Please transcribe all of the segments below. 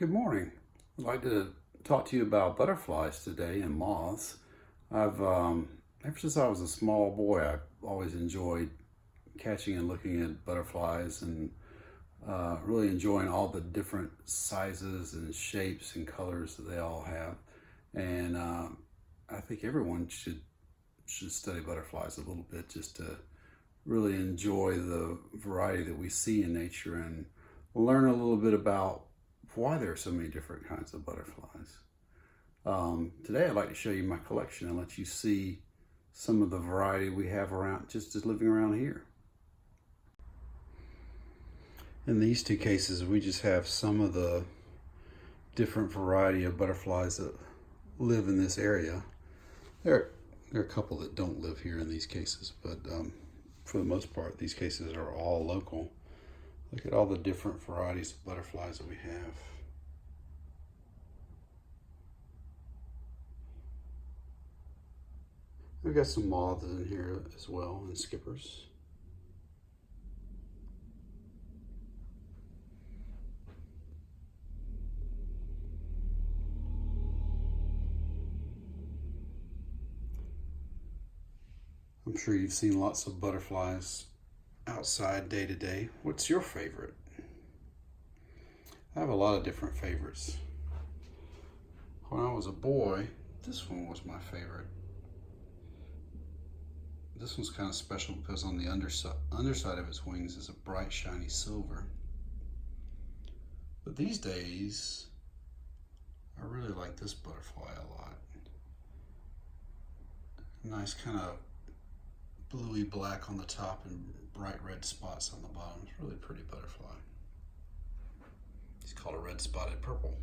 Good morning. I'd like to talk to you about butterflies today and moths. Ever since I was a small boy, I've always enjoyed catching and looking at butterflies and really enjoying all the different sizes and shapes and colors that they all have. And I think everyone should study butterflies a little bit just to really enjoy the variety that we see in nature and learn a little bit about why there are so many different kinds of butterflies. Today I'd like to show you my collection and let you see some of the variety we have around just living around here. In these two cases, we just have some of the different variety of butterflies that live in this area. There are a couple that don't live here in these cases, but for the most part, these cases are all local. Look at all the different varieties of butterflies that we have. We've got some moths in here as well, and skippers. I'm sure you've seen lots of butterflies outside day to day. What's your favorite? I have a lot of different favorites. When I was a boy, this one was my favorite. This one's kind of special because on the underside of its wings is a bright, shiny silver. But these days, I really like this butterfly a lot. Nice kind of bluey black on the top and bright red spots on the bottom. It's a really pretty butterfly. It's called a red spotted purple.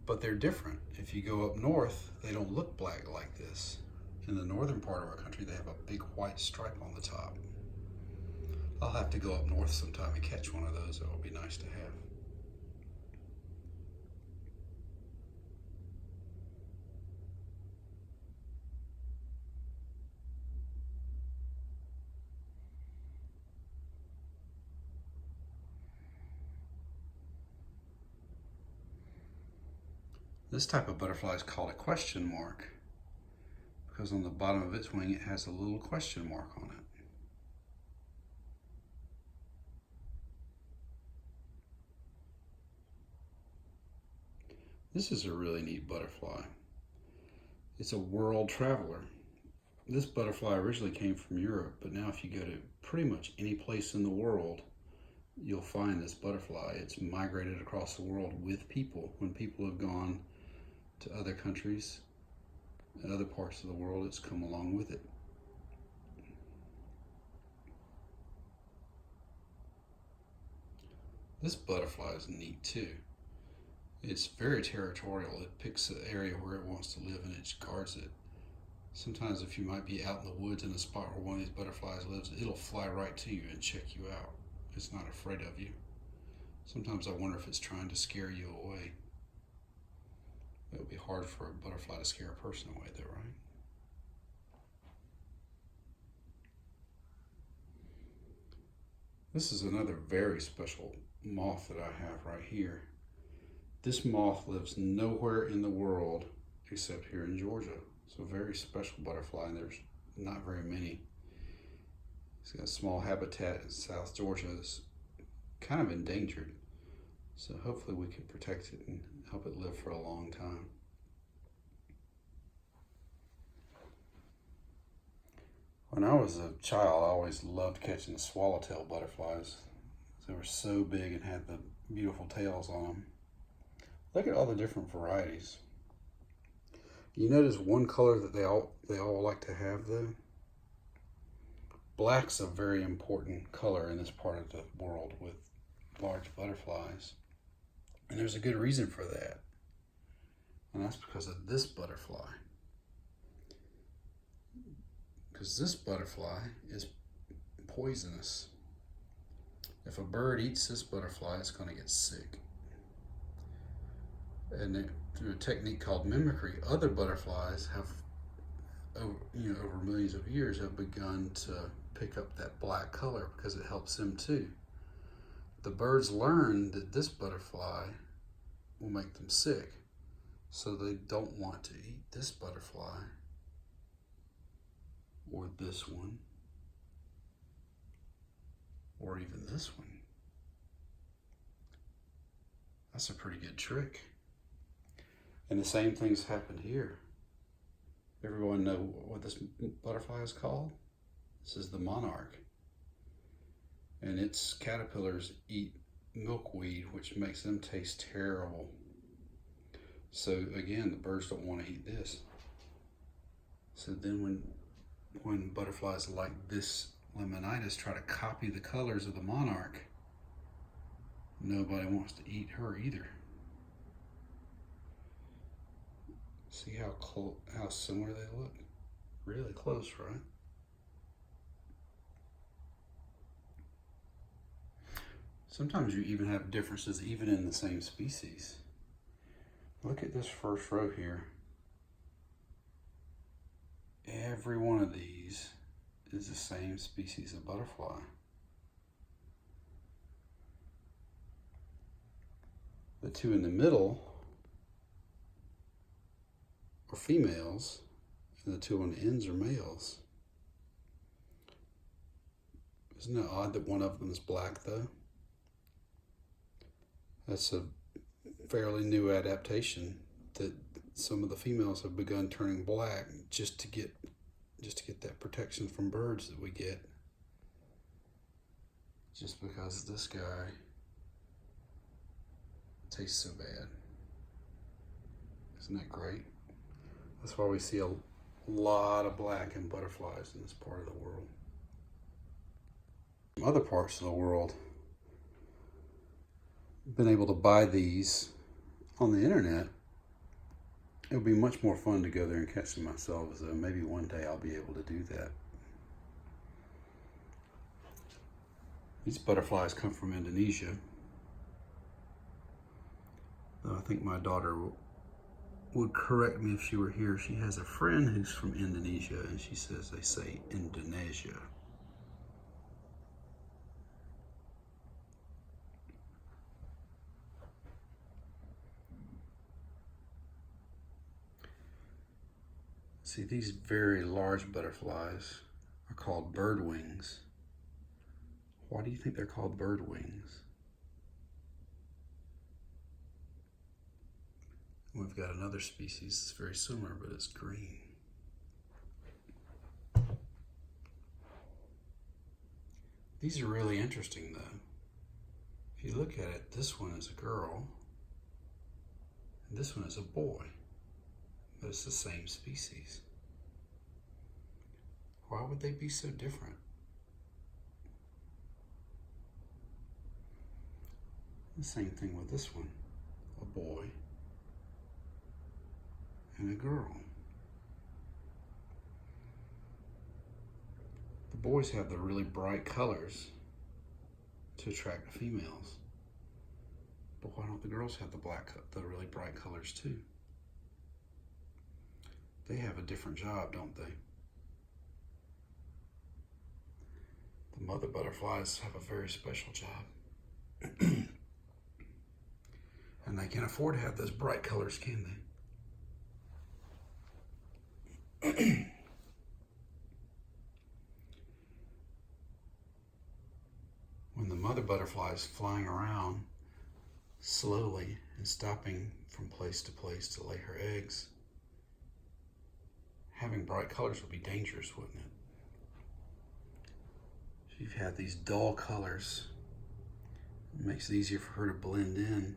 But they're different. If you go up north, they don't look black like this. In the northern part of our country, they have a big white stripe on the top. I'll have to go up north sometime and catch one of those. It will be nice to have. This type of butterfly is called a question mark because on the bottom of its wing it has a little question mark on it. This is a really neat butterfly. It's a world traveler. This butterfly originally came from Europe, but now if you go to pretty much any place in the world, you'll find this butterfly. It's migrated across the world with people. When people have gone to other countries and other parts of the world, it's come along with it. This butterfly is neat too. It's very territorial. It picks the area where it wants to live and it guards it. Sometimes if you might be out in the woods in a spot where one of these butterflies lives, it'll fly right to you and check you out. It's not afraid of you. Sometimes I wonder if it's trying to scare you away. It would be hard for a butterfly to scare a person away though, right? This is another very special moth that I have right here. This moth lives nowhere in the world except here in Georgia. It's a very special butterfly and there's not very many. It's got a small habitat in South Georgia that's kind of endangered. So hopefully we can protect it and help it live for a long time. When I was a child, I always loved catching the swallowtail butterflies. They were so big and had the beautiful tails on them. Look at all the different varieties. You notice one color that they all like to have though? Black's a very important color in this part of the world with large butterflies. And there's a good reason for that. And that's because of this butterfly. Because this butterfly is poisonous. If a bird eats this butterfly, it's going to get sick. And through a technique called mimicry, other butterflies have, over millions of years, have begun to pick up that black color because it helps them too. the birds learn that this butterfly will make them sick, so they don't want to eat this butterfly or this one or even this one. That's a pretty good trick. And the same thing's happened here. Everyone know what this butterfly is called? This is the monarch. And its caterpillars eat milkweed, which makes them taste terrible. So again, the birds don't want to eat this. So then when butterflies like this lemonitis try to copy the colors of the monarch, nobody wants to eat her either. See how similar they look? Really close, right? Sometimes you even have differences even in the same species. Look at this first row here. Every one of these is the same species of butterfly. The two in the middle are females, and the two on the ends are males. Isn't it odd that one of them is black though? That's a fairly new adaptation, that some of the females have begun turning black just to get that protection from birds that we get. Just because this guy tastes so bad. Isn't that great? That's why we see a lot of black in butterflies in this part of the world. In other parts of the world, I've been able to buy these on the internet. It would be much more fun to go there and catch them myself, so maybe one day I'll be able to do that. These butterflies come from Indonesia. I think my daughter would correct me if she were here. She has a friend who's from Indonesia, and she says they say Indonesia. See, these very large butterflies are called birdwings. Why do you think they're called birdwings? We've got another species that's very similar, but it's green. These are really interesting though. If you look at it, this one is a girl, and this one is a boy, but it's the same species. Why would they be so different? The same thing with this one, a boy and a girl. The boys have the really bright colors to attract the females, but why don't the girls have the really bright colors too? They have a different job, don't they? The mother butterflies have a very special job. And they can't afford to have those bright colors, can they? When the mother butterfly is flying around slowly and stopping from place to place to lay her eggs, having bright colors would be dangerous, wouldn't it? If you've had these dull colors, it makes it easier for her to blend in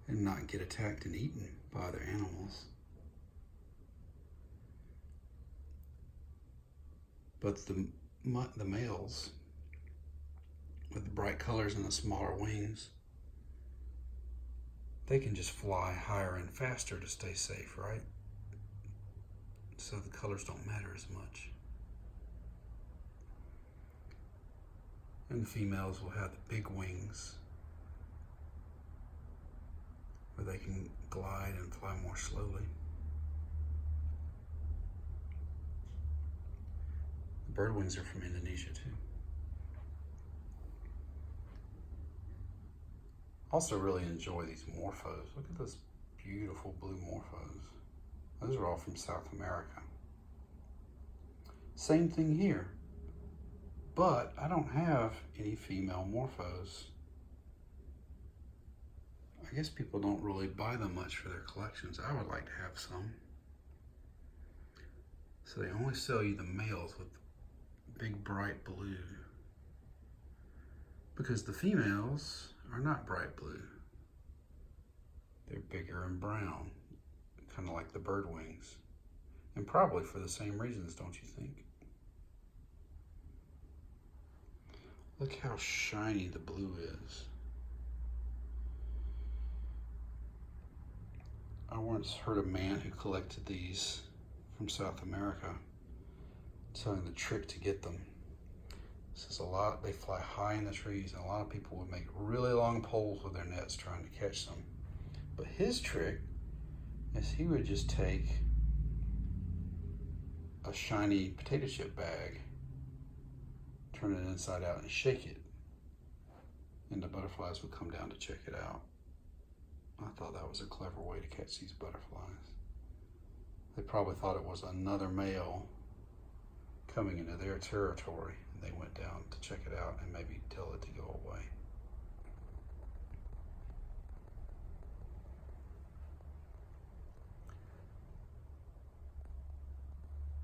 and not get attacked and eaten by other animals. But the males with the bright colors and the smaller wings, they can just fly higher and faster to stay safe, right? So the colors don't matter as much. And the females will have the big wings where they can glide and fly more slowly. The birdwings are from Indonesia too. Also really enjoy these morphos. Look at this beautiful blue morphos. Those are all from South America. Same thing here, but I don't have any female morphos. I guess people don't really buy them much for their collections. I would like to have some. So they only sell you the males with big bright blue, because the females are not bright blue. They're bigger and brown, kind of like the bird wings. And probably for the same reasons, don't you think? Look how shiny the blue is. I once heard a man who collected these from South America telling the trick to get them. Says a lot, they fly high in the trees, and a lot of people would make really long poles with their nets trying to catch them. But his trick is he would just take a shiny potato chip bag, turn it inside out and shake it, and the butterflies would come down to check it out. I thought that was a clever way to catch these butterflies. They probably thought it was another male coming into their territory, and they went down to check it out and maybe tell it to go away.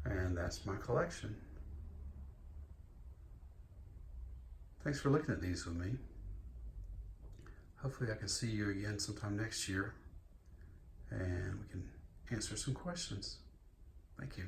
And that's my collection. Thanks for looking at these with me. Hopefully I can see you again sometime next year and we can answer some questions. Thank you.